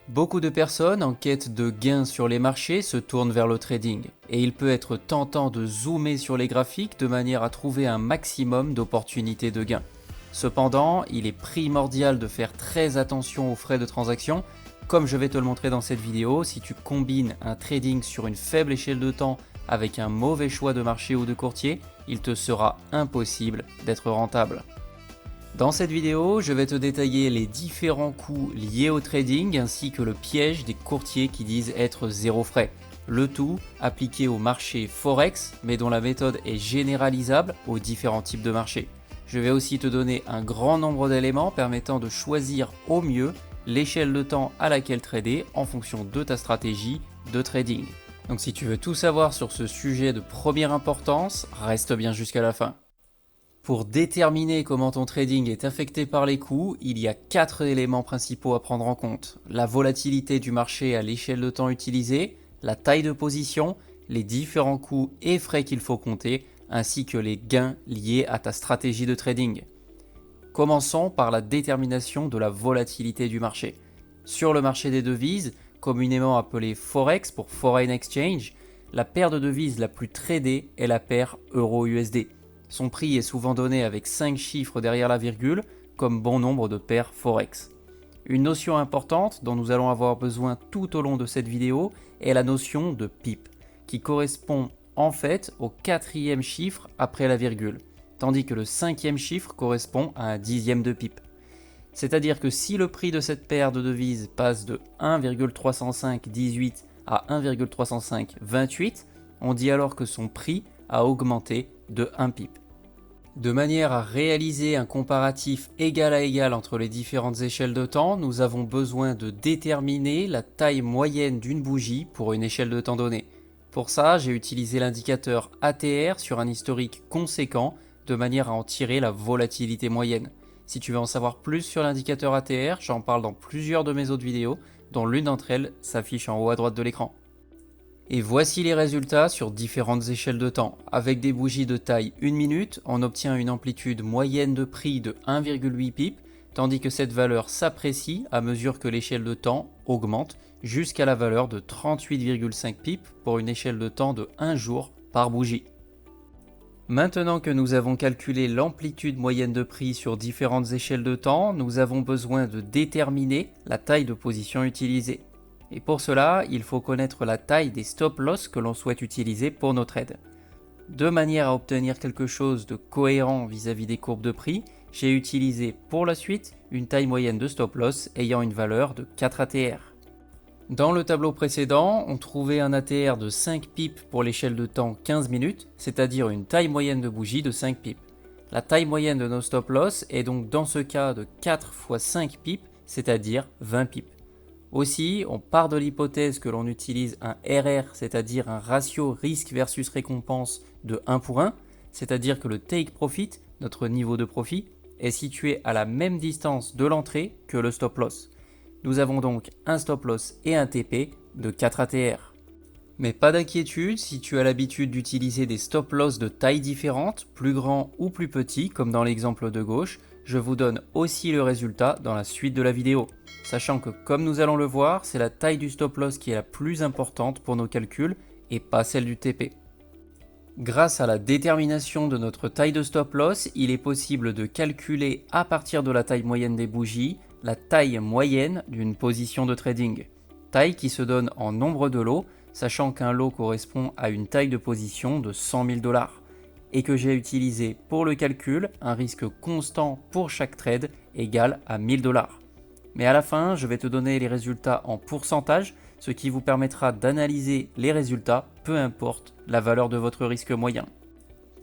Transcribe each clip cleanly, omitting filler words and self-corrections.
Beaucoup de personnes en quête de gains sur les marchés se tournent vers le trading, et il peut être tentant de zoomer sur les graphiques de manière à trouver un maximum d'opportunités de gains. Cependant, il est primordial de faire très attention aux frais de transaction. Comme je vais te le montrer dans cette vidéo, si tu combines un trading sur une faible échelle de temps avec un mauvais choix de marché ou de courtier, il te sera impossible d'être rentable. Dans cette vidéo, je vais te détailler les différents coûts liés au trading ainsi que le piège des courtiers qui disent être zéro frais. Le tout appliqué au marché Forex, mais dont la méthode est généralisable aux différents types de marchés. Je vais aussi te donner un grand nombre d'éléments permettant de choisir au mieux l'échelle de temps à laquelle trader en fonction de ta stratégie de trading. Donc si tu veux tout savoir sur ce sujet de première importance, reste bien jusqu'à la fin. Pour déterminer comment ton trading est affecté par les coûts, il y a 4 éléments principaux à prendre en compte. La volatilité du marché à l'échelle de temps utilisée, la taille de position, les différents coûts et frais qu'il faut compter, ainsi que les gains liés à ta stratégie de trading. Commençons par la détermination de la volatilité du marché. Sur le marché des devises, communément appelé Forex pour Foreign Exchange, la paire de devises la plus tradée est la paire Euro-USD. Son prix est souvent donné avec 5 chiffres derrière la virgule, comme bon nombre de paires Forex. Une notion importante dont nous allons avoir besoin tout au long de cette vidéo est la notion de pip, qui correspond en fait au 4e chiffre après la virgule, tandis que le 5e chiffre correspond à un dixième de pip. C'est-à-dire que si le prix de cette paire de devises passe de 1,30518 à 1,30528, on dit alors que son prix a augmenté de 1 pip. De manière à réaliser un comparatif égal à égal entre les différentes échelles de temps, nous avons besoin de déterminer la taille moyenne d'une bougie pour une échelle de temps donnée. Pour ça, j'ai utilisé l'indicateur ATR sur un historique conséquent de manière à en tirer la volatilité moyenne. Si tu veux en savoir plus sur l'indicateur ATR, j'en parle dans plusieurs de mes autres vidéos, dont l'une d'entre elles s'affiche en haut à droite de l'écran. Et voici les résultats sur différentes échelles de temps. Avec des bougies de taille 1 minute, on obtient une amplitude moyenne de prix de 1,8 pip, tandis que cette valeur s'apprécie à mesure que l'échelle de temps augmente jusqu'à la valeur de 38,5 pip pour une échelle de temps de 1 jour par bougie. Maintenant que nous avons calculé l'amplitude moyenne de prix sur différentes échelles de temps, nous avons besoin de déterminer la taille de position utilisée. Et pour cela, il faut connaître la taille des stop-loss que l'on souhaite utiliser pour nos trades. De manière à obtenir quelque chose de cohérent vis-à-vis des courbes de prix, j'ai utilisé pour la suite une taille moyenne de stop-loss ayant une valeur de 4 ATR. Dans le tableau précédent, on trouvait un ATR de 5 pips pour l'échelle de temps 15 minutes, c'est-à-dire une taille moyenne de bougie de 5 pips. La taille moyenne de nos stop-loss est donc dans ce cas de 4 x 5 pips, c'est-à-dire 20 pips. Aussi, on part de l'hypothèse que l'on utilise un RR, c'est-à-dire un ratio risque versus récompense de 1 pour 1, c'est-à-dire que le take profit, notre niveau de profit, est situé à la même distance de l'entrée que le stop loss. Nous avons donc un stop loss et un TP de 4 ATR. Mais pas d'inquiétude, si tu as l'habitude d'utiliser des stop loss de tailles différentes, plus grands ou plus petits, comme dans l'exemple de gauche, je vous donne aussi le résultat dans la suite de la vidéo. Sachant que, comme nous allons le voir, c'est la taille du stop loss qui est la plus importante pour nos calculs et pas celle du TP. Grâce à la détermination de notre taille de stop loss, il est possible de calculer à partir de la taille moyenne des bougies la taille moyenne d'une position de trading. Taille qui se donne en nombre de lots, sachant qu'un lot correspond à une taille de position de 100 000 $, et que j'ai utilisé pour le calcul un risque constant pour chaque trade égal à 1000 $. Mais à la fin, je vais te donner les résultats en pourcentage, ce qui vous permettra d'analyser les résultats, peu importe la valeur de votre risque moyen.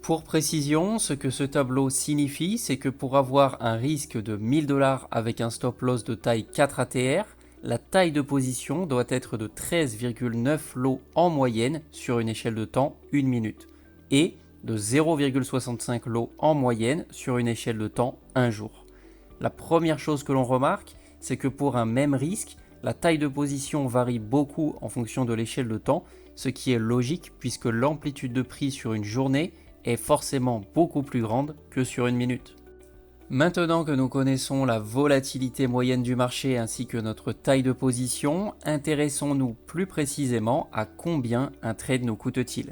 Pour précision, ce que ce tableau signifie, c'est que pour avoir un risque de 1000 $ avec un stop loss de taille 4 ATR, la taille de position doit être de 13,9 lots en moyenne sur une échelle de temps 1 minute et de 0,65 lots en moyenne sur une échelle de temps 1 jour. La première chose que l'on remarque, c'est que pour un même risque, la taille de position varie beaucoup en fonction de l'échelle de temps, ce qui est logique puisque l'amplitude de prix sur une journée est forcément beaucoup plus grande que sur une minute. Maintenant que nous connaissons la volatilité moyenne du marché ainsi que notre taille de position, intéressons-nous plus précisément à combien un trade nous coûte-t-il.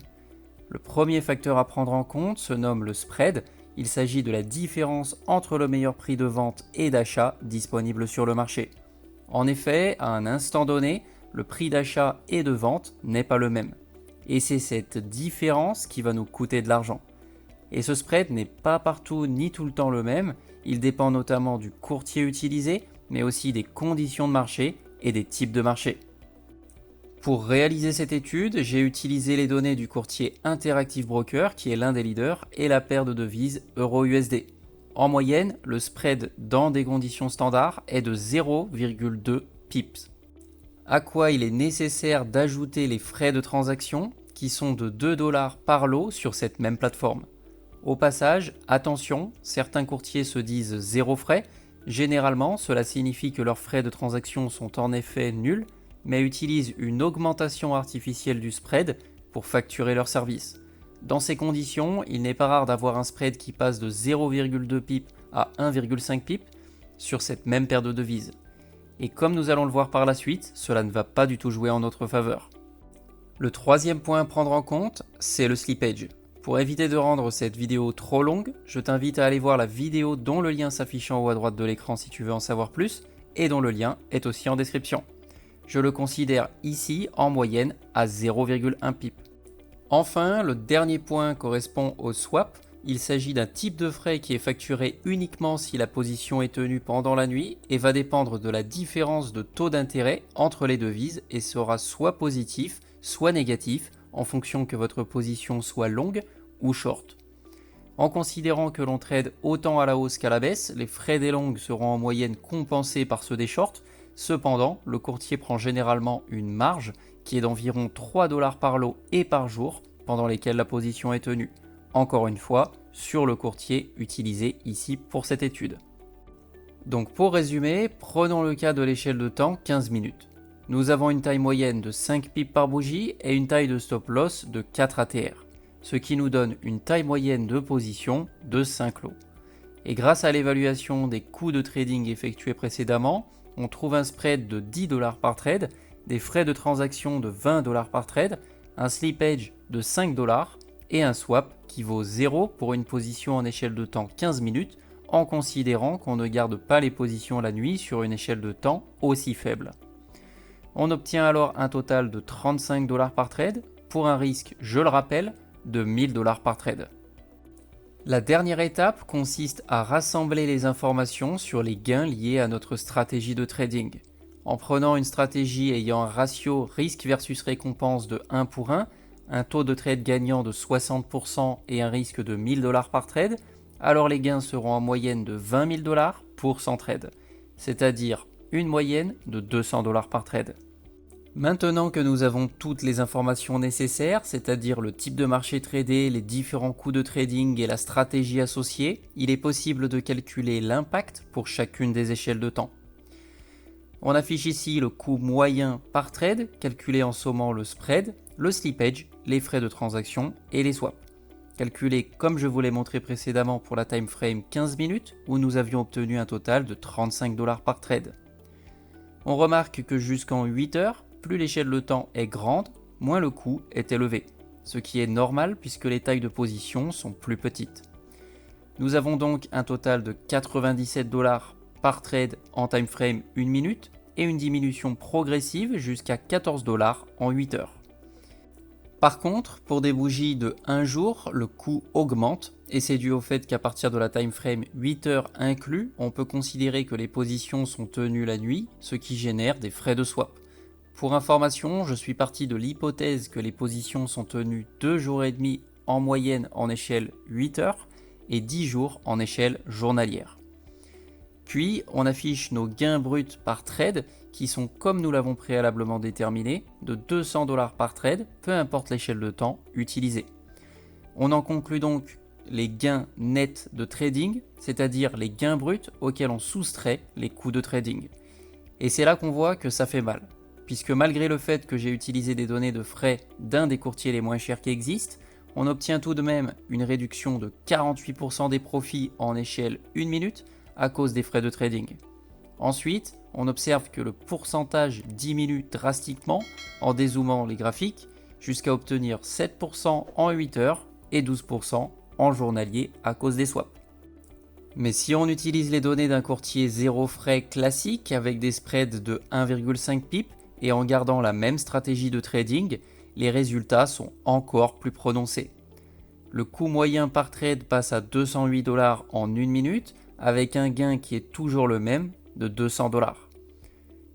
Le premier facteur à prendre en compte se nomme le spread. Il s'agit de la différence entre le meilleur prix de vente et d'achat disponible sur le marché. En effet, à un instant donné, le prix d'achat et de vente n'est pas le même. Et c'est cette différence qui va nous coûter de l'argent. Et ce spread n'est pas partout ni tout le temps le même, il dépend notamment du courtier utilisé, mais aussi des conditions de marché et des types de marché. Pour réaliser cette étude, j'ai utilisé les données du courtier Interactive Broker, qui est l'un des leaders, et la paire de devises Euro-USD. En moyenne, le spread dans des conditions standards est de 0,2 pips. À quoi il est nécessaire d'ajouter les frais de transaction, qui sont de 2 $ par lot sur cette même plateforme. Au passage, attention, certains courtiers se disent zéro frais. Généralement, cela signifie que leurs frais de transaction sont en effet nuls, mais utilisent une augmentation artificielle du spread pour facturer leurs services. Dans ces conditions, il n'est pas rare d'avoir un spread qui passe de 0,2 pip à 1,5 pip sur cette même paire de devises. Et comme nous allons le voir par la suite, cela ne va pas du tout jouer en notre faveur. Le troisième point à prendre en compte, c'est le slippage. Pour éviter de rendre cette vidéo trop longue, je t'invite à aller voir la vidéo dont le lien s'affiche en haut à droite de l'écran si tu veux en savoir plus, et dont le lien est aussi en description. Je le considère ici en moyenne à 0,1 pip. Enfin, le dernier point correspond au swap. Il s'agit d'un type de frais qui est facturé uniquement si la position est tenue pendant la nuit et va dépendre de la différence de taux d'intérêt entre les devises et sera soit positif, soit négatif, en fonction que votre position soit longue ou short. En considérant que l'on trade autant à la hausse qu'à la baisse, les frais des longues seront en moyenne compensés par ceux des shorts. Cependant, le courtier prend généralement une marge qui est d'environ 3 $ par lot et par jour pendant lesquels la position est tenue. Encore une fois, sur le courtier utilisé ici pour cette étude. Donc pour résumer, prenons le cas de l'échelle de temps 15 minutes. Nous avons une taille moyenne de 5 pips par bougie et une taille de stop loss de 4 ATR, ce qui nous donne une taille moyenne de position de 5 lots. Et grâce à l'évaluation des coûts de trading effectués précédemment, on trouve un spread de 10 $ par trade, des frais de transaction de 20 $ par trade, un slippage de 5 $ et un swap qui vaut 0 pour une position en échelle de temps 15 minutes, en considérant qu'on ne garde pas les positions la nuit sur une échelle de temps aussi faible. On obtient alors un total de 35 $ par trade, pour un risque, je le rappelle, de 1000 $ par trade. La dernière étape consiste à rassembler les informations sur les gains liés à notre stratégie de trading. En prenant une stratégie ayant un ratio risque versus récompense de 1 pour 1, un taux de trade gagnant de 60% et un risque de 1000 $ par trade, alors les gains seront en moyenne de 20 000 $ pour 100 trades, c'est-à-dire une moyenne de 200 $ par trade. Maintenant que nous avons toutes les informations nécessaires, c'est-à-dire le type de marché tradé, les différents coûts de trading et la stratégie associée, il est possible de calculer l'impact pour chacune des échelles de temps. On affiche ici le coût moyen par trade, calculé en sommant le spread, le slippage, les frais de transaction et les swaps. Calculé comme je vous l'ai montré précédemment pour la time frame 15 minutes, où nous avions obtenu un total de 35 $ par trade. On remarque que jusqu'en 8 heures, plus l'échelle de temps est grande, moins le coût est élevé, ce qui est normal puisque les tailles de position sont plus petites. Nous avons donc un total de 97 $ par trade en time frame 1 minute et une diminution progressive jusqu'à 14 $ en 8 heures. Par contre, pour des bougies de 1 jour, le coût augmente et c'est dû au fait qu'à partir de la time frame 8 heures inclus, on peut considérer que les positions sont tenues la nuit, ce qui génère des frais de swap. Pour information, je suis parti de l'hypothèse que les positions sont tenues 2 jours et demi en moyenne en échelle 8 heures et 10 jours en échelle journalière. Puis, on affiche nos gains bruts par trade qui sont, comme nous l'avons préalablement déterminé, de 200 $ par trade, peu importe l'échelle de temps utilisée. On en conclut donc les gains nets de trading, c'est-à-dire les gains bruts auxquels on soustrait les coûts de trading. Et c'est là qu'on voit que ça fait mal, puisque malgré le fait que j'ai utilisé des données de frais d'un des courtiers les moins chers qui existent, on obtient tout de même une réduction de 48% des profits en échelle 1 minute, à cause des frais de trading. Ensuite, on observe que le pourcentage diminue drastiquement en dézoomant les graphiques jusqu'à obtenir 7% en 8 heures et 12% en journalier à cause des swaps. Mais si on utilise les données d'un courtier zéro frais classique avec des spreads de 1,5 pip et en gardant la même stratégie de trading, les résultats sont encore plus prononcés. Le coût moyen par trade passe à 208 $ en 1 minute avec un gain qui est toujours le même de 200 $.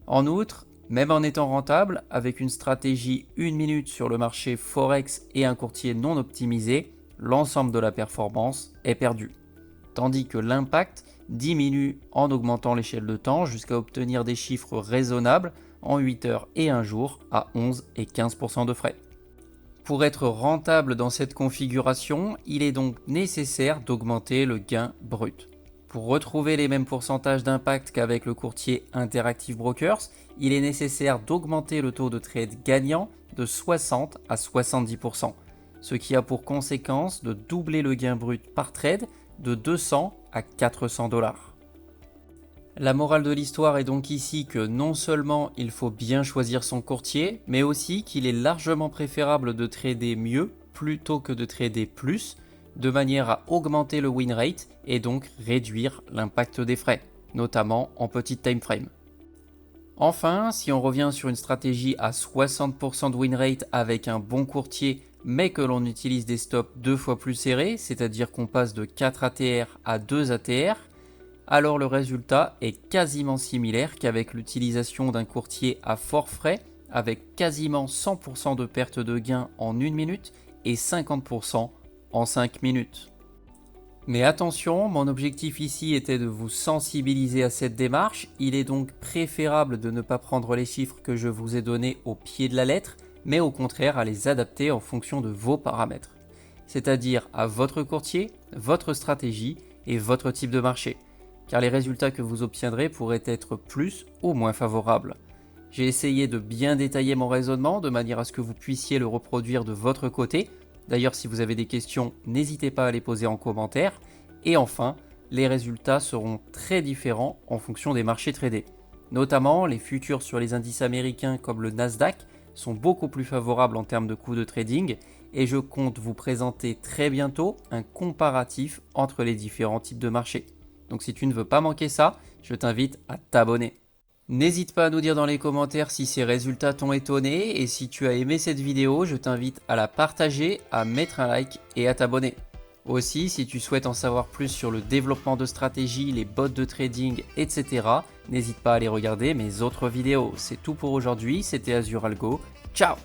En outre, même en étant rentable, avec une stratégie 1 minute sur le marché Forex et un courtier non optimisé, l'ensemble de la performance est perdu. Tandis que l'impact diminue en augmentant l'échelle de temps jusqu'à obtenir des chiffres raisonnables en 8 heures et 1 jour à 11 et 15% de frais. Pour être rentable dans cette configuration, il est donc nécessaire d'augmenter le gain brut. Pour retrouver les mêmes pourcentages d'impact qu'avec le courtier Interactive Brokers, il est nécessaire d'augmenter le taux de trade gagnant de 60 à 70%, ce qui a pour conséquence de doubler le gain brut par trade de 200 à 400 $. La morale de l'histoire est donc ici que non seulement il faut bien choisir son courtier, mais aussi qu'il est largement préférable de trader mieux plutôt que de trader plus, de manière à augmenter le win rate et donc réduire l'impact des frais, notamment en petite time frame. Enfin, si on revient sur une stratégie à 60% de win rate avec un bon courtier, mais que l'on utilise des stops 2 fois plus serrés, c'est-à-dire qu'on passe de 4 ATR à 2 ATR, alors le résultat est quasiment similaire qu'avec l'utilisation d'un courtier à fort frais, avec quasiment 100% de perte de gain en 1 minute et 50% en 5 minutes. Mais attention, mon objectif ici était de vous sensibiliser à cette démarche. Il est donc préférable de ne pas prendre les chiffres que je vous ai donnés au pied de la lettre, mais au contraire à les adapter en fonction de vos paramètres, c'est-à-dire à votre courtier, votre stratégie et votre type de marché, car les résultats que vous obtiendrez pourraient être plus ou moins favorables. J'ai essayé de bien détailler mon raisonnement de manière à ce que vous puissiez le reproduire de votre côté. D'ailleurs, si vous avez des questions, n'hésitez pas à les poser en commentaire. Et enfin, les résultats seront très différents en fonction des marchés tradés. Notamment, les futurs sur les indices américains comme le Nasdaq sont beaucoup plus favorables en termes de coûts de trading et je compte vous présenter très bientôt un comparatif entre les différents types de marchés. Donc si tu ne veux pas manquer ça, je t'invite à t'abonner. N'hésite pas à nous dire dans les commentaires si ces résultats t'ont étonné et si tu as aimé cette vidéo, je t'invite à la partager, à mettre un like et à t'abonner. Aussi, si tu souhaites en savoir plus sur le développement de stratégies, les bots de trading, etc., n'hésite pas à aller regarder mes autres vidéos. C'est tout pour aujourd'hui, c'était Azure Algo. Ciao!